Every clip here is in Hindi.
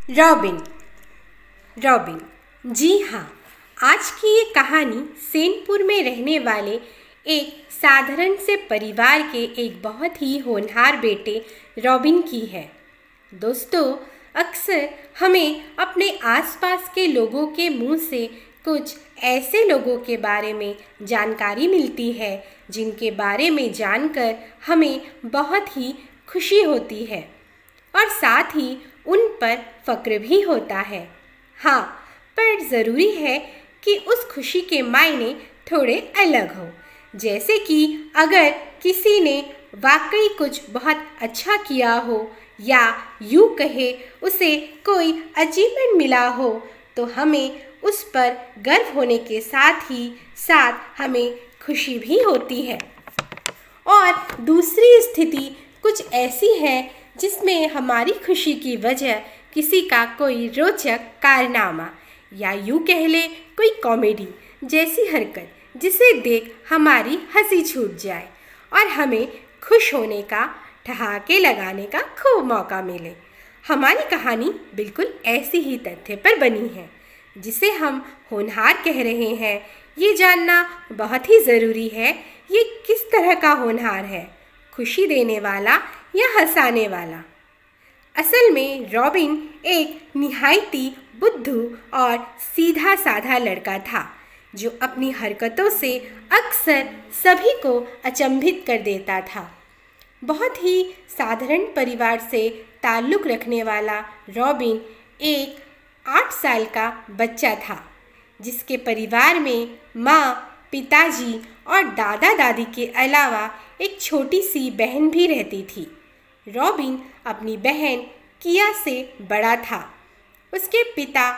रॉबिन। रॉबिन जी हाँ, आज की ये कहानी सैनपुर में रहने वाले एक साधारण से परिवार के एक बहुत ही होनहार बेटे रॉबिन की है। दोस्तों, अक्सर हमें अपने आसपास के लोगों के मुंह से कुछ ऐसे लोगों के बारे में जानकारी मिलती है जिनके बारे में जानकर हमें बहुत ही खुशी होती है और साथ ही उन पर फ़क्र भी होता है। हाँ, पर ज़रूरी है कि उस खुशी के मायने थोड़े अलग हो। जैसे कि अगर किसी ने वाकई कुछ बहुत अच्छा किया हो या यूँ कहे उसे कोई अचीवमेंट मिला हो, तो हमें उस पर गर्व होने के साथ ही साथ हमें खुशी भी होती है। और दूसरी स्थिति कुछ ऐसी है जिसमें हमारी खुशी की वजह किसी का कोई रोचक कारनामा या यूँ कह ले कोई कॉमेडी जैसी हरकत जिसे देख हमारी हंसी छूट जाए और हमें खुश होने का, ठहाके लगाने का खूब मौका मिले। हमारी कहानी बिल्कुल ऐसी ही तथ्य पर बनी है जिसे हम होनहार कह रहे हैं। ये जानना बहुत ही ज़रूरी है, ये किस तरह का होनहार है, खुशी देने वाला या हंसाने वाला। असल में रॉबिन एक निहायती बुद्धू और सीधा साधा लड़का था जो अपनी हरकतों से अक्सर सभी को अचंभित कर देता था। बहुत ही साधारण परिवार से ताल्लुक़ रखने वाला रॉबिन एक 8 साल का बच्चा था जिसके परिवार में माँ, पिताजी और दादा दादी के अलावा एक छोटी सी बहन भी रहती थी। रॉबिन अपनी बहन किया से बड़ा था। उसके पिता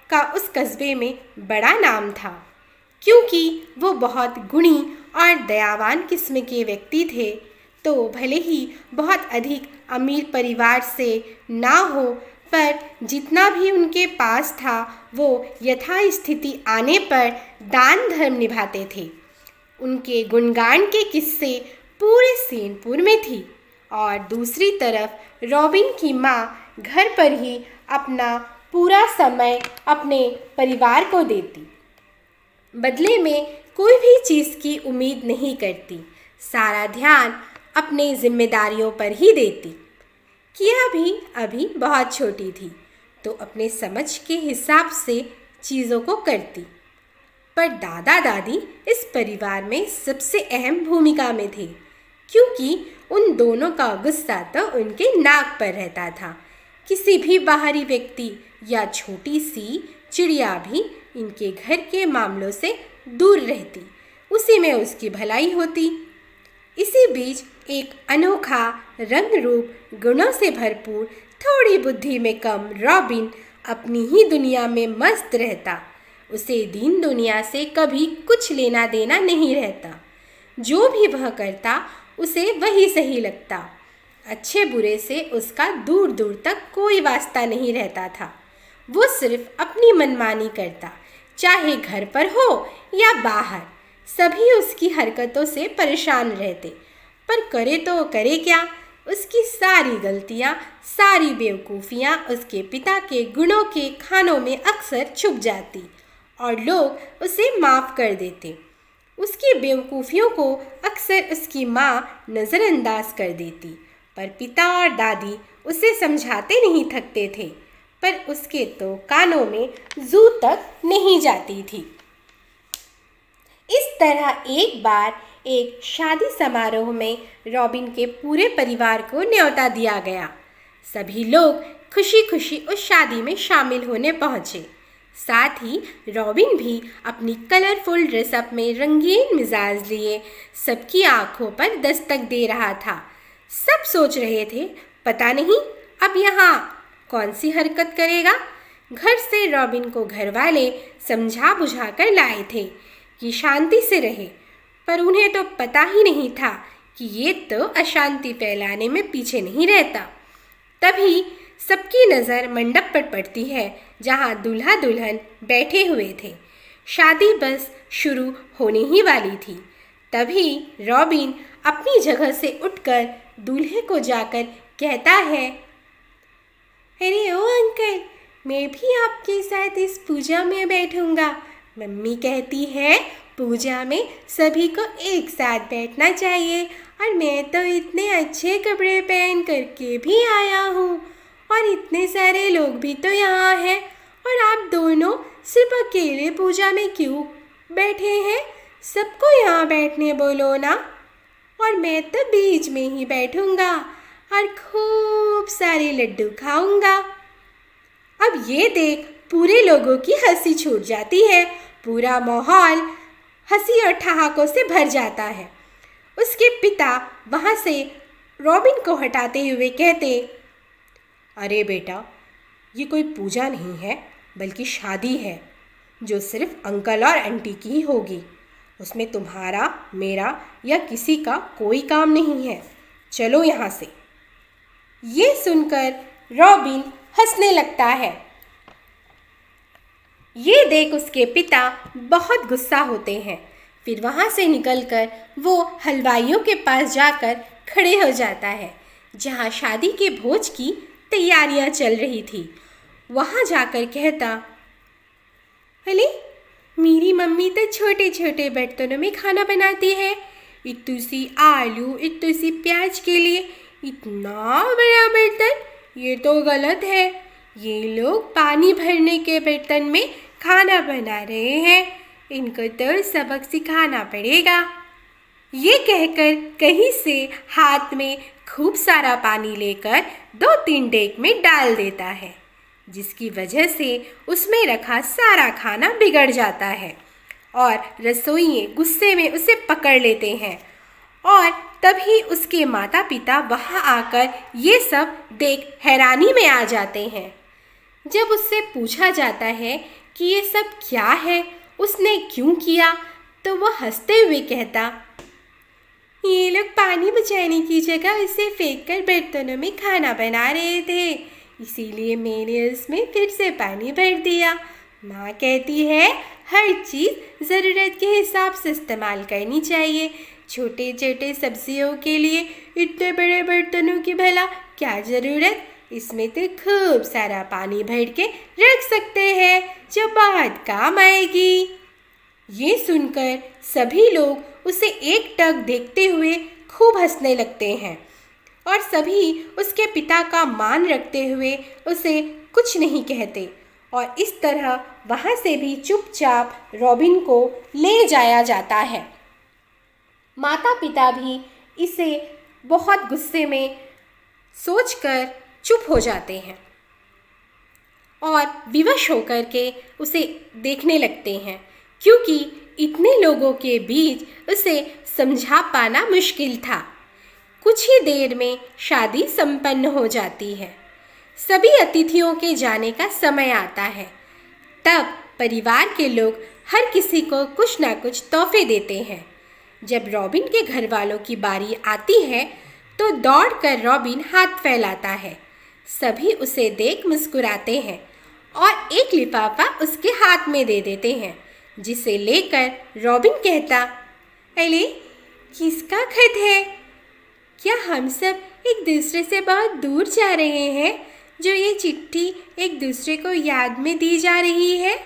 का उस कस्बे में बड़ा नाम था क्योंकि वो बहुत गुणी और दयावान किस्म के व्यक्ति थे। तो भले ही बहुत अधिक अमीर परिवार से ना हो, पर जितना भी उनके पास था वो यथास्थिति आने पर दान धर्म निभाते थे। उनके गुणगान के किस्से पूरे सैनपुर में थी। और दूसरी तरफ रॉबिन की माँ घर पर ही अपना पूरा समय अपने परिवार को देती, बदले में कोई भी चीज़ की उम्मीद नहीं करती, सारा ध्यान अपने जिम्मेदारियों पर ही देती। किया भी अभी बहुत छोटी थी तो अपने समझ के हिसाब से चीज़ों को करती, पर दादा दादी इस परिवार में सबसे अहम भूमिका में थे क्योंकि उन दोनों का गुस्सा तो उनके नाक पर रहता था। किसी भी बाहरी व्यक्ति या छोटी सी चिड़िया भी इनके घर के मामलों से दूर रहती, उसी में उसकी भलाई होती। इसी बीच एक अनोखा, रंग रूप, गुणों से भरपूर, थोड़ी बुद्धि में कम रॉबिन अपनी ही दुनिया में मस्त रहता। उसे दीन दुनिया से कभी कुछ लेना देना नहीं रहता। जो भी वह करता उसे वही सही लगता। अच्छे बुरे से उसका दूर दूर तक कोई वास्ता नहीं रहता था। वो सिर्फ अपनी मनमानी करता, चाहे घर पर हो या बाहर। सभी उसकी हरकतों से परेशान रहते, पर करे तो करे क्या। उसकी सारी गलतियाँ, सारी बेवकूफ़ियाँ उसके पिता के गुणों के खानों में अक्सर छुप जाती और लोग उसे माफ़ कर देते। उसकी बेवकूफ़ियों को अक्सर उसकी माँ नज़रअंदाज कर देती, पर पिता और दादी उसे समझाते नहीं थकते थे, पर उसके तो कानों में जू तक नहीं जाती थी। इस तरह एक बार एक शादी समारोह में रॉबिन के पूरे परिवार को न्योता दिया गया। सभी लोग खुशी खुशी उस शादी में शामिल होने पहुँचे। साथ ही रॉबिन भी अपनी कलरफुल ड्रेसअप में रंगीन मिजाज लिए सबकी आंखों पर दस्तक दे रहा था। सब सोच रहे थे, पता नहीं अब यहाँ कौन सी हरकत करेगा। घर से रॉबिन को घर वाले समझा बुझा कर लाए थे कि शांति से रहे, पर उन्हें तो पता ही नहीं था कि ये तो अशांति फैलाने में पीछे नहीं रहता। तभी सबकी नज़र मंडप पर पड़ती है जहाँ दूल्हा दुल्हन बैठे हुए थे। शादी बस शुरू होने ही वाली थी। तभी रॉबिन अपनी जगह से उठकर दूल्हे को जाकर कहता है, अरे ओ अंकल, मैं भी आपके साथ इस पूजा में बैठूंगा। मम्मी कहती है पूजा में सभी को एक साथ बैठना चाहिए, और मैं तो इतने अच्छे कपड़े पहन करके भी आया हूँ, और इतने सारे लोग भी तो यहाँ हैं, और आप दोनों सिर्फ अकेले पूजा में क्यों बैठे हैं? सबको यहाँ बैठने बोलो ना। और मैं तो बीच में ही बैठूंगा और खूब सारे लड्डू खाऊंगा। अब ये देख पूरे लोगों की हंसी छूट जाती है। पूरा माहौल हंसी और ठहाकों से भर जाता है। उसके पिता वहाँ से रॉबिन को हटाते हुए कहते, अरे बेटा, ये कोई पूजा नहीं है बल्कि शादी है, जो सिर्फ अंकल और आंटी की ही होगी। उसमें तुम्हारा, मेरा या किसी का कोई काम नहीं है। चलो यहाँ से। ये सुनकर रॉबिन हंसने लगता है। ये देख उसके पिता बहुत गुस्सा होते हैं। फिर वहाँ से निकलकर वो हलवाइयों के पास जाकर खड़े हो जाता है, जहाँ शादी के भोज की तैयारियाँ चल रही थी। वहाँ जाकर कहता, अरे मेरी मम्मी तो छोटे छोटे बर्तनों में खाना बनाती है। इतनी सी आलू, इतनी सी प्याज के लिए इतना बड़ा बर्तन, ये तो गलत है। ये लोग पानी भरने के बर्तन में खाना बना रहे हैं, इनको तो सबक सिखाना पड़ेगा। ये कहकर कहीं से हाथ में खूब सारा पानी लेकर 2-3 डेग में डाल देता है, जिसकी वजह से उसमें रखा सारा खाना बिगड़ जाता है और रसोइये गुस्से में उसे पकड़ लेते हैं। और तभी उसके माता पिता वहाँ आकर ये सब देख हैरानी में आ जाते हैं। जब उससे पूछा जाता है कि ये सब क्या है, उसने क्यों किया, तो वह हंसते हुए कहता, ये लोग पानी बचाने की जगह इसे फेंककर बर्तनों में खाना बना रहे थे, इसीलिए मैंने उसमें फिर से पानी भर दिया। माँ कहती है हर चीज़ ज़रूरत के हिसाब से इस्तेमाल करनी चाहिए। छोटे छोटे सब्जियों के लिए इतने बड़े बर्तनों की भला क्या ज़रूरत, इसमें तो खूब सारा पानी भर के रख सकते हैं जो बहुत काम आएगी। ये सुनकर सभी लोग उसे एकटक देखते हुए खूब हंसने लगते हैं और सभी उसके पिता का मान रखते हुए उसे कुछ नहीं कहते, और इस तरह वहाँ से भी चुपचाप रॉबिन को ले जाया जाता है। माता पिता भी इसे बहुत गुस्से में सोचकर चुप हो जाते हैं और विवश होकर के उसे देखने लगते हैं, क्योंकि इतने लोगों के बीच उसे समझा पाना मुश्किल था। कुछ ही देर में शादी संपन्न हो जाती है। सभी अतिथियों के जाने का समय आता है। तब परिवार के लोग हर किसी को कुछ ना कुछ तोहफे देते हैं। जब रॉबिन के घर वालों की बारी आती है तो दौड़कर रॉबिन हाथ फैलाता है। सभी उसे देख मुस्कुराते हैं और एक लिफाफा उसके हाथ में दे देते हैं, जिसे लेकर रॉबिन कहता, अरे किसका खत है? क्या हम सब एक दूसरे से बहुत दूर जा रहे हैं जो ये चिट्ठी एक दूसरे को याद में दी जा रही है?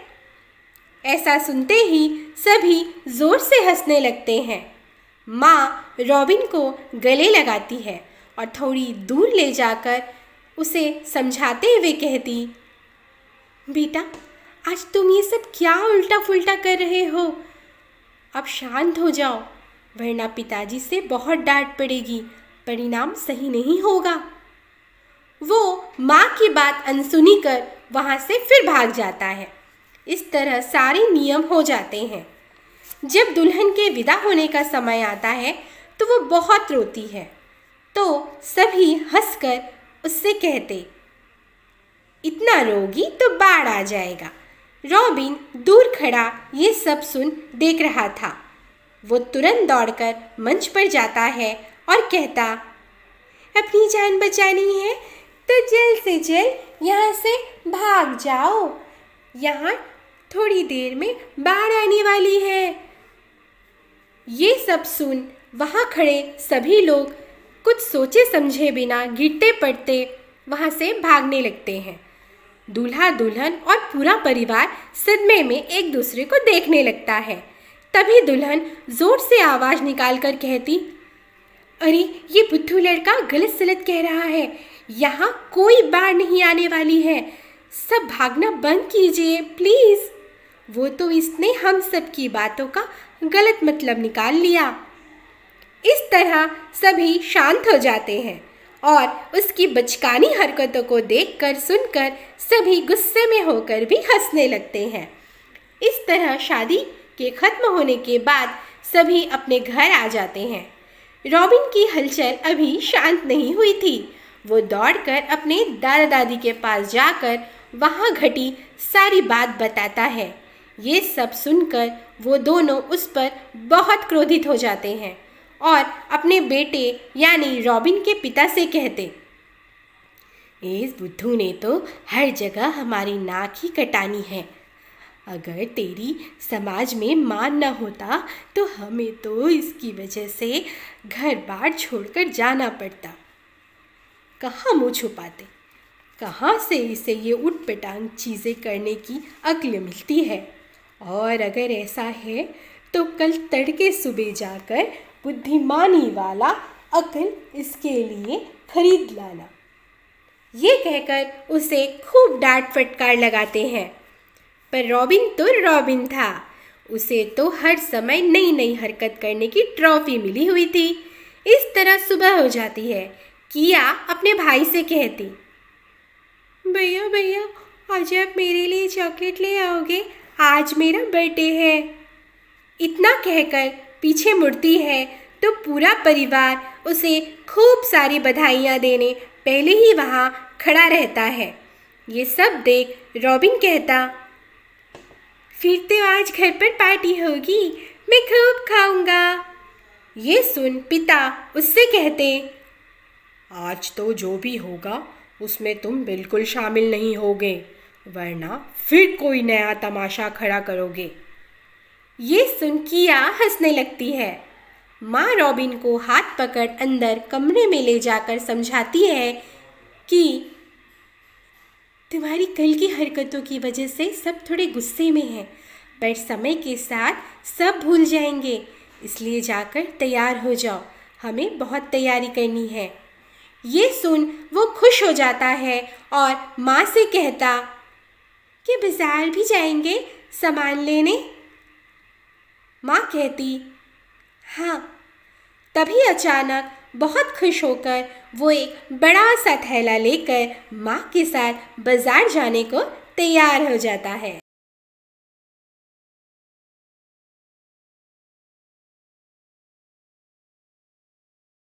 ऐसा सुनते ही सभी जोर से हंसने लगते हैं। माँ रॉबिन को गले लगाती है और थोड़ी दूर ले जाकर उसे समझाते हुए कहती, बेटा आज तुम ये सब क्या उल्टा फुल्टा कर रहे हो? अब शांत हो जाओ, वरना पिताजी से बहुत डांट पड़ेगी, परिणाम सही नहीं होगा। वो माँ की बात अनसुनी कर वहाँ से फिर भाग जाता है। इस तरह सारे नियम हो जाते हैं। जब दुल्हन के विदा होने का समय आता है तो वो बहुत रोती है, तो सभी हंसकर उससे कहते, इतना रोगी तो बाढ़ आ जाएगा। रॉबिन दूर खड़ा ये सब सुन देख रहा था। वो तुरंत दौड़कर मंच पर जाता है और कहता, अपनी जान बचानी है तो जल्द से जल्द यहाँ से भाग जाओ, यहाँ थोड़ी देर में बाढ़ आने वाली है। ये सब सुन वहाँ खड़े सभी लोग कुछ सोचे समझे बिना गिरते पड़ते वहाँ से भागने लगते हैं। दूल्हा दुल्हन और पूरा परिवार सदमे में एक दूसरे को देखने लगता है। तभी दुल्हन जोर से आवाज निकालकर कहती, अरे ये बुद्धू लड़का गलत सलत कह रहा है, यहाँ कोई बाढ़ नहीं आने वाली है, सब भागना बंद कीजिए प्लीज। वो तो इसने हम सब की बातों का गलत मतलब निकाल लिया। इस तरह सभी शांत हो जाते हैं और उसकी बचकानी हरकतों को देखकर सुनकर सभी गुस्से में होकर भी हंसने लगते हैं। इस तरह शादी के खत्म होने के बाद सभी अपने घर आ जाते हैं। रॉबिन की हलचल अभी शांत नहीं हुई थी। वो दौड़कर अपने दादा दादी के पास जाकर वहाँ घटी सारी बात बताता है। ये सब सुनकर वो दोनों उस पर बहुत क्रोधित हो जाते हैं और अपने बेटे यानी रॉबिन के पिता से कहते, इस बुद्धू ने तो हर जगह हमारी नाक ही कटानी है। अगर तेरी समाज में मान न होता तो हमें तो इसकी वजह से घर बार छोड़कर जाना पड़ता। कहाँ मुँह छुपाते, कहाँ से इसे ये उटपटांग चीज़ें करने की अक्ल मिलती है। और अगर ऐसा है तो कल तड़के सुबह जाकर बुद्धिमानी वाला अक्ल इसके लिए खरीद लाना। ये कहकर उसे खूब डांट फटकार लगाते हैं। पर रॉबिन तो रॉबिन था, उसे तो हर समय नई नई हरकत करने की ट्रॉफी मिली हुई थी। इस तरह सुबह हो जाती है। किया अपने भाई से कहती, भैया भैया आज आप मेरे लिए चॉकलेट ले आओगे, आज मेरा बर्थडे है। इतना कहकर पीछे मुड़ती है तो पूरा परिवार उसे खूब सारी बधाइयाँ देने पहले ही वहाँ खड़ा रहता है। ये सब देख रॉबिन कहता, फिर तो आज घर पर पार्टी होगी, मैं खूब खाऊंगा। ये सुन पिता उससे कहते, आज तो जो भी होगा उसमें तुम बिल्कुल शामिल नहीं होगे, वरना फिर कोई नया तमाशा खड़ा करोगे। ये सुन किया हंसने लगती है। माँ रॉबिन को हाथ पकड़ अंदर कमरे में ले जाकर समझाती है कि तुम्हारी कल की हरकतों की वजह से सब थोड़े गुस्से में हैं, पर समय के साथ सब भूल जाएंगे, इसलिए जाकर तैयार हो जाओ, हमें बहुत तैयारी करनी है। ये सुन वो खुश हो जाता है और माँ से कहता कि बाजार भी जाएंगे सामान लेने। माँ कहती, हाँ। तभी अचानक बहुत खुश होकर वो एक बड़ा सा थैला लेकर माँ के साथ बाजार जाने को तैयार हो जाता है।